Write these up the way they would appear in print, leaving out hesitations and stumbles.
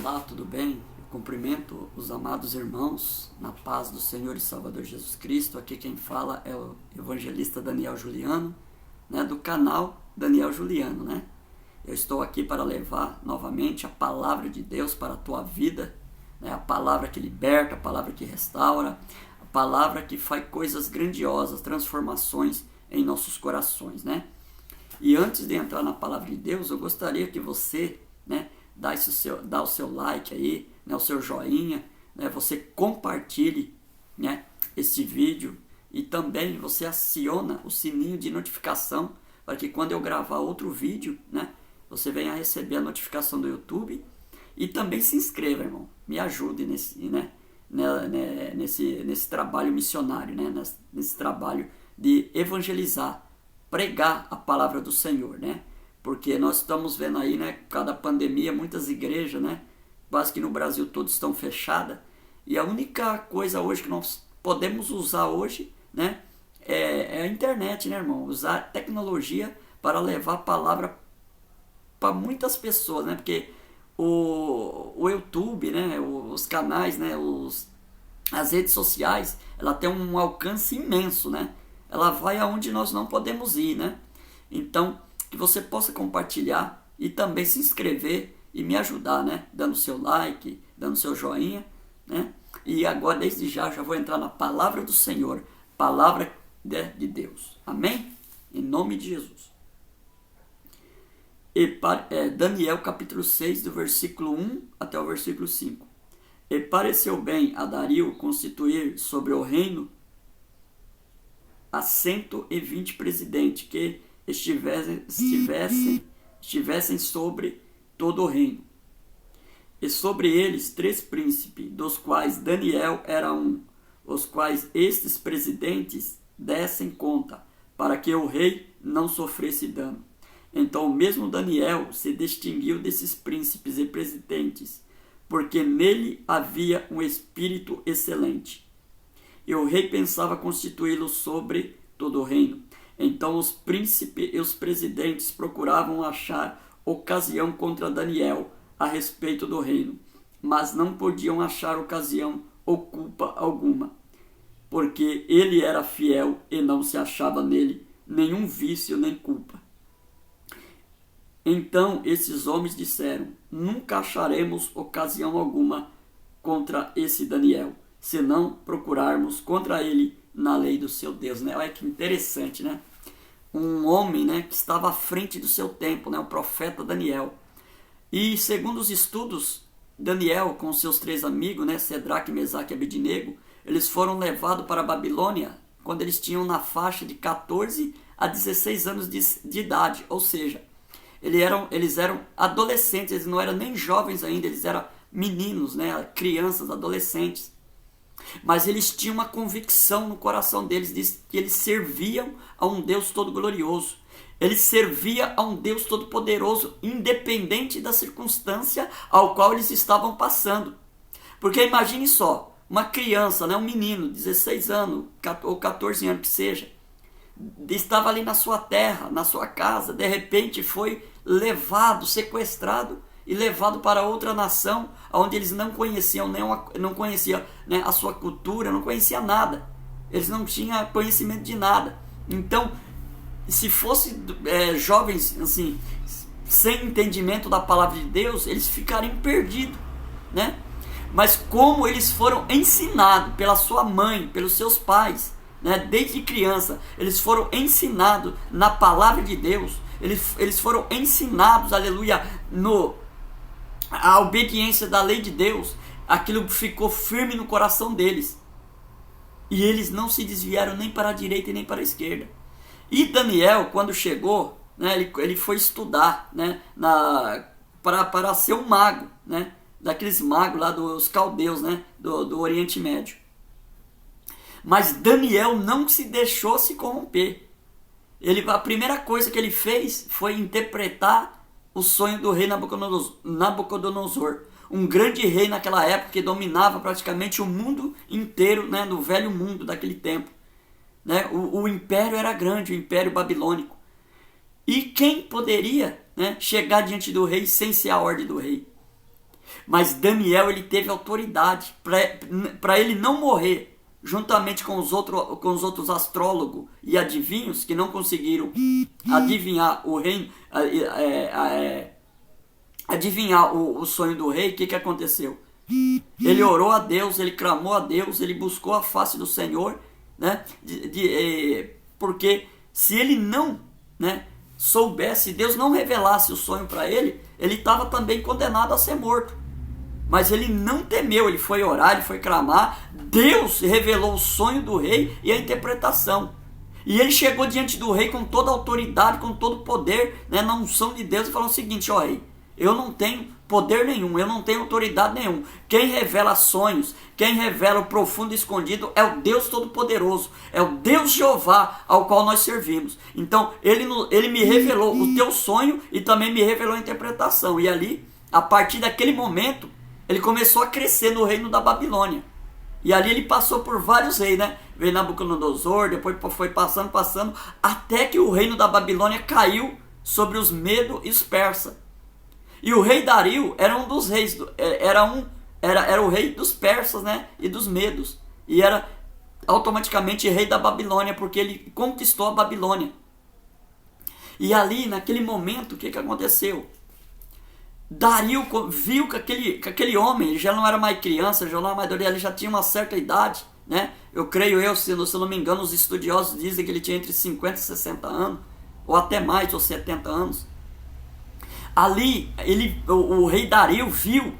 Olá, tudo bem? Eu cumprimento os amados irmãos na paz do Senhor e Salvador Jesus Cristo. Aqui quem fala é o evangelista Daniel Juliano, do canal Daniel Juliano, Eu estou aqui para levar novamente a palavra de Deus para a tua vida, a palavra que liberta, a palavra que restaura, a palavra que faz coisas grandiosas, transformações em nossos corações, E antes de entrar na palavra de Deus, eu gostaria que você, dá o seu like aí, o seu joinha, você compartilhe, este vídeo e também você aciona o sininho de notificação para que quando eu gravar outro vídeo, você venha receber a notificação do YouTube e também se inscreva, irmão. Me ajude nesse trabalho missionário, nesse trabalho de evangelizar, pregar a palavra do Senhor, Porque nós estamos vendo aí, cada pandemia, muitas igrejas, quase que no Brasil todos estão fechadas. E a única coisa hoje que nós podemos usar hoje, é a internet, irmão? Usar a tecnologia para levar a palavra para muitas pessoas, Porque o YouTube, os canais, as redes sociais, ela tem um alcance imenso, Ela vai aonde nós não podemos ir, Então, que você possa compartilhar e também se inscrever e me ajudar, Dando seu like, dando seu joinha, E agora, desde já vou entrar na palavra do Senhor, palavra de Deus. Amém? Em nome de Jesus. Daniel capítulo 6, do versículo 1 até o versículo 5. E pareceu bem a Dario constituir sobre o reino a 120 presidentes que estivessem sobre todo o reino. E sobre eles 3 príncipes, dos quais Daniel era um, os quais estes presidentes dessem conta, para que o rei não sofresse dano. Então mesmo Daniel se distinguiu desses príncipes e presidentes, porque nele havia um espírito excelente. E o rei pensava constituí-lo sobre todo o reino. Então os príncipes e os presidentes procuravam achar ocasião contra Daniel a respeito do reino, mas não podiam achar ocasião ou culpa alguma, porque ele era fiel e não se achava nele nenhum vício nem culpa. Então esses homens disseram: nunca acharemos ocasião alguma contra esse Daniel, se não procurarmos contra ele na lei do seu Deus. Olha que interessante, Um homem, que estava à frente do seu tempo, o profeta Daniel. E segundo os estudos, Daniel com seus 3 amigos, Cedraque, Mesaque e Abednego, eles foram levados para a Babilônia quando eles tinham na faixa de 14 a 16 anos de idade, ou seja, eles eram adolescentes, eles não eram nem jovens ainda, eles eram meninos, crianças, adolescentes. Mas eles tinham uma convicção no coração deles de que eles serviam a um Deus todo-glorioso. Eles serviam a um Deus todo-poderoso, independente da circunstância ao qual eles estavam passando. Porque imagine só, uma criança, um menino, 16 anos ou 14 anos que seja, estava ali na sua terra, na sua casa, de repente foi levado, sequestrado e levado para outra nação, onde eles não conheciam a sua cultura, não conheciam nada. Eles não tinham conhecimento de nada. Então, se fosse jovens assim, sem entendimento da palavra de Deus, eles ficariam perdidos, Mas como eles foram ensinados pela sua mãe, pelos seus pais, desde criança, eles foram ensinados na palavra de Deus, eles foram ensinados, aleluia, a obediência da lei de Deus, aquilo ficou firme no coração deles. E eles não se desviaram nem para a direita e nem para a esquerda. E Daniel, quando chegou, ele foi estudar, para ser um mago, daqueles magos lá dos caldeus, do Oriente Médio. Mas Daniel não se deixou se corromper. A primeira coisa que ele fez foi interpretar o sonho do rei Nabucodonosor, um grande rei naquela época que dominava praticamente o mundo inteiro, no velho mundo daquele tempo. O império era grande, o império babilônico. E quem poderia chegar diante do rei sem ser a ordem do rei? Mas Daniel, ele teve autoridade para ele não morrer, juntamente com os outros astrólogos e adivinhos que não conseguiram adivinhar o reino, adivinhar o sonho do rei. O que aconteceu? Ele orou a Deus, ele clamou a Deus, ele buscou a face do Senhor, né? Porque se ele não, né, soubesse, Deus não revelasse o sonho para ele, ele estava também condenado a ser morto. Mas ele não temeu, ele foi orar, ele foi clamar. Deus revelou o sonho do rei e a interpretação. E ele chegou diante do rei com toda a autoridade, com todo o poder, né, na unção de Deus, e falou o seguinte: ó rei, eu não tenho poder nenhum, eu não tenho autoridade nenhum. Quem revela sonhos, quem revela o profundo e escondido é o Deus Todo-Poderoso, é o Deus Jeová ao qual nós servimos. Então ele me revelou o teu sonho e também me revelou a interpretação. E ali, a partir daquele momento, ele começou a crescer no reino da Babilônia. E ali ele passou por vários reis, né? Veio Nabucodonosor, depois foi passando, até que o reino da Babilônia caiu sobre os medos e os persas. E o rei Dario era um dos reis, era o rei dos persas, né? E dos medos. E era automaticamente rei da Babilônia, porque ele conquistou a Babilônia. E ali, naquele momento, o que aconteceu? Dario viu que aquele homem, ele já não era mais criança, já não era mais adolescente, ele já tinha uma certa idade, né? Eu creio, se não me engano, os estudiosos dizem que ele tinha entre 50 e 60 anos, ou até mais, ou 70 anos. Ali, o rei Dario viu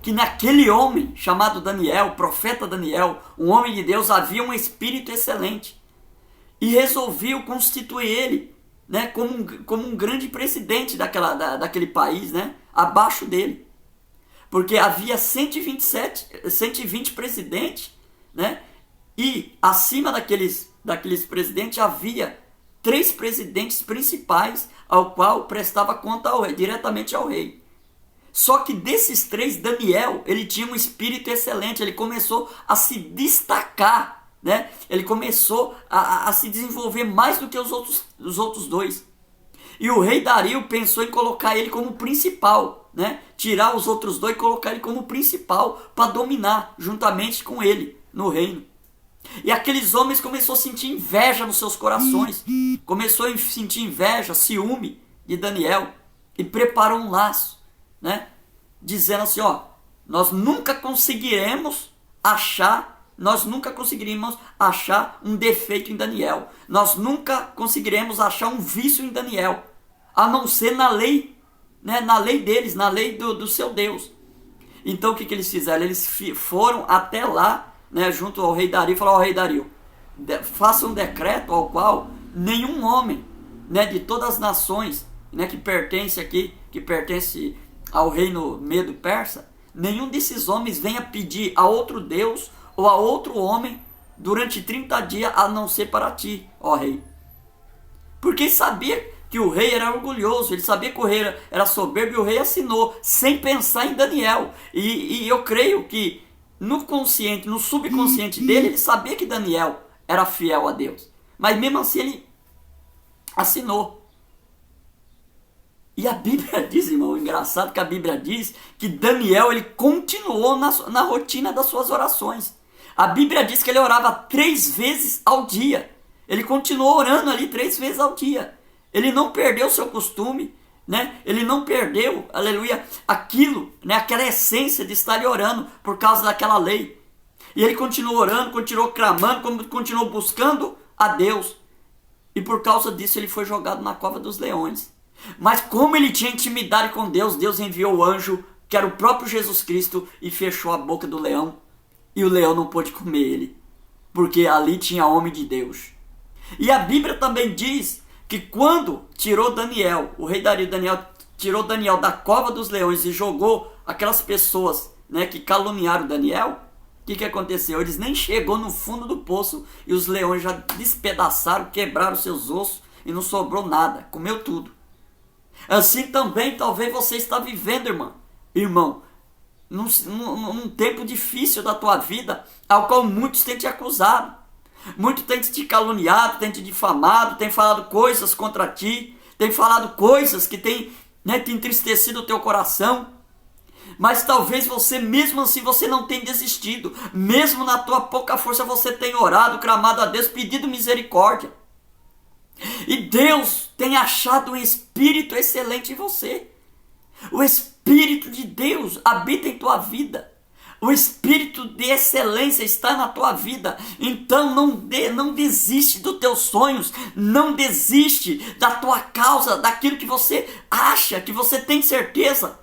que naquele homem chamado Daniel, profeta Daniel, um homem de Deus, havia um espírito excelente. E resolveu constituir ele, né, como um grande presidente daquele país, né, abaixo dele. Porque havia 120 presidentes, né, e acima daqueles presidentes havia 3 presidentes principais ao qual prestava conta diretamente ao rei. Só que desses 3, Daniel, ele tinha um espírito excelente, ele começou a se destacar, né? Ele começou a se desenvolver mais do que os outros 2. E o rei Dario pensou em colocar ele como principal, né? Tirar os outros 2 e colocar ele como principal para dominar juntamente com ele no reino. E aqueles homens começaram a sentir inveja nos seus corações, começou a sentir inveja, ciúme de Daniel, e preparou um laço, né? Dizendo assim: ó, nós nunca conseguiríamos achar um defeito em Daniel, nós nunca conseguiremos achar um vício em Daniel, a não ser na lei, né? Na lei deles, na lei do seu Deus. Então o que eles fizeram? Eles foram até lá, né, junto ao rei Dario, e falaram: ó, rei Dario, faça um decreto ao qual nenhum homem, né, de todas as nações, né, que pertence ao reino medo-persa, nenhum desses homens venha pedir a outro Deus ou a outro homem durante 30 dias, a não ser para ti, ó rei. Porque ele sabia que o rei era orgulhoso, ele sabia que o rei era soberbo, e o rei assinou, sem pensar em Daniel. E eu creio que no subconsciente dele, ele sabia que Daniel era fiel a Deus. Mas mesmo assim ele assinou. E a Bíblia diz, irmão, engraçado que a Bíblia diz que Daniel, ele continuou na rotina das suas orações. A Bíblia diz que ele orava 3 vezes ao dia. Ele continuou orando ali 3 vezes ao dia. Ele não perdeu o seu costume, né? Ele não perdeu, aleluia, aquilo, né? Aquela essência de estar ali orando por causa daquela lei. E ele continuou orando, continuou clamando, continuou buscando a Deus. E por causa disso ele foi jogado na cova dos leões. Mas como ele tinha intimidade com Deus, Deus enviou o anjo, que era o próprio Jesus Cristo, e fechou a boca do leão. E o leão não pôde comer ele, porque ali tinha homem de Deus. E a Bíblia também diz que quando tirou Daniel, o rei Daniel tirou Daniel da cova dos leões e jogou aquelas pessoas, né, que caluniaram Daniel, o que aconteceu? Eles nem chegou no fundo do poço e os leões já despedaçaram, quebraram seus ossos e não sobrou nada, comeu tudo. Assim também talvez você está vivendo, irmão, num tempo difícil da tua vida, ao qual muitos têm te acusado. Muitos têm te caluniado, têm te difamado, têm falado coisas contra ti, têm falado coisas que têm, né, te entristecido o teu coração. Mas talvez você, mesmo assim, você não tenha desistido. Mesmo na tua pouca força, você tem orado, clamado a Deus, pedido misericórdia. E Deus tem achado um espírito excelente em você. O Espírito de Deus habita em tua vida. O Espírito de excelência está na tua vida. Então não desiste dos teus sonhos. Não desiste da tua causa, daquilo que você acha, que você tem certeza,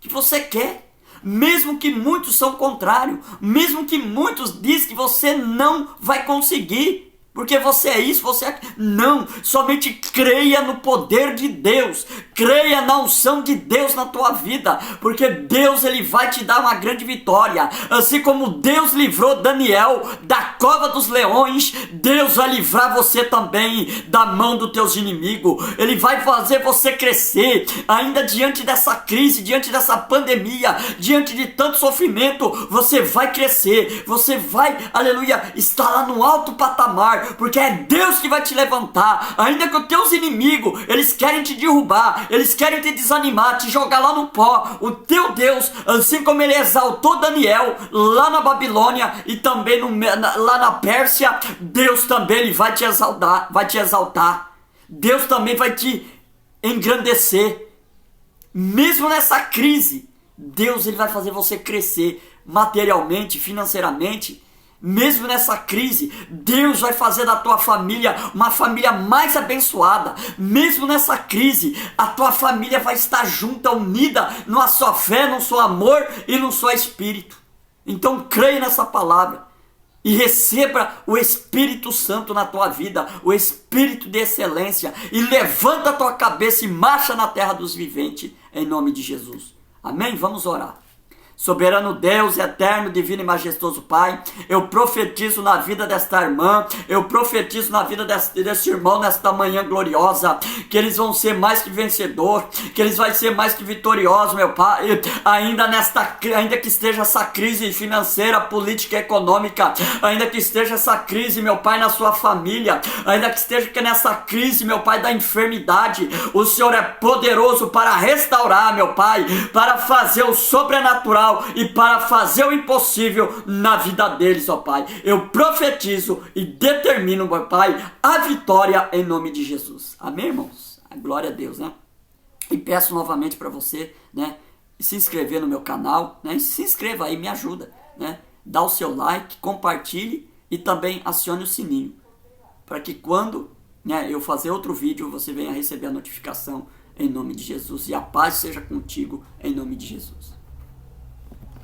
que você quer. Mesmo que muitos são contrários. Mesmo que muitos dizem que você não vai conseguir. Porque você é isso, você é... Não, somente creia no poder de Deus. Creia na unção de Deus na tua vida. Porque Deus, ele vai te dar uma grande vitória. Assim como Deus livrou Daniel da cova dos leões, Deus vai livrar você também da mão dos teus inimigos. Ele vai fazer você crescer. Ainda diante dessa crise, diante dessa pandemia, diante de tanto sofrimento, você vai crescer. Você vai, aleluia, estar lá no alto patamar. Porque é Deus que vai te levantar. Ainda que os teus inimigos, eles querem te derrubar, eles querem te desanimar, te jogar lá no pó, o teu Deus, assim como ele exaltou Daniel lá na Babilônia e também lá na Pérsia, Deus também ele vai te exaltar. Deus também vai te engrandecer. Mesmo nessa crise, Deus ele vai fazer você crescer materialmente, financeiramente. Mesmo nessa crise, Deus vai fazer da tua família uma família mais abençoada. Mesmo nessa crise, a tua família vai estar junta, unida, numa só fé, num só amor e num só espírito. Então creia nessa palavra e receba o Espírito Santo na tua vida, o Espírito de excelência, e levanta a tua cabeça e marcha na terra dos viventes, em nome de Jesus. Amém? Vamos orar. Soberano Deus, eterno, divino e majestoso Pai, eu profetizo na vida desta irmã, eu profetizo na vida deste irmão nesta manhã gloriosa, que eles vão ser mais que vencedor, que eles vão ser mais que vitoriosos, meu Pai, ainda que esteja essa crise financeira, política e econômica, ainda que esteja essa crise, meu Pai, na sua família, ainda que esteja nessa crise, meu Pai, da enfermidade, o Senhor é poderoso para restaurar, meu Pai, para fazer o sobrenatural e para fazer o impossível na vida deles, ó Pai. Eu profetizo e determino, meu Pai, a vitória em nome de Jesus. Amém, irmãos? Glória a Deus, né? E peço novamente para você, né, se inscrever no meu canal, né? Se inscreva aí, me ajuda, né? Dá o seu like, compartilhe e também acione o sininho, para que quando, né, eu fazer outro vídeo, você venha receber a notificação em nome de Jesus. E a paz seja contigo em nome de Jesus.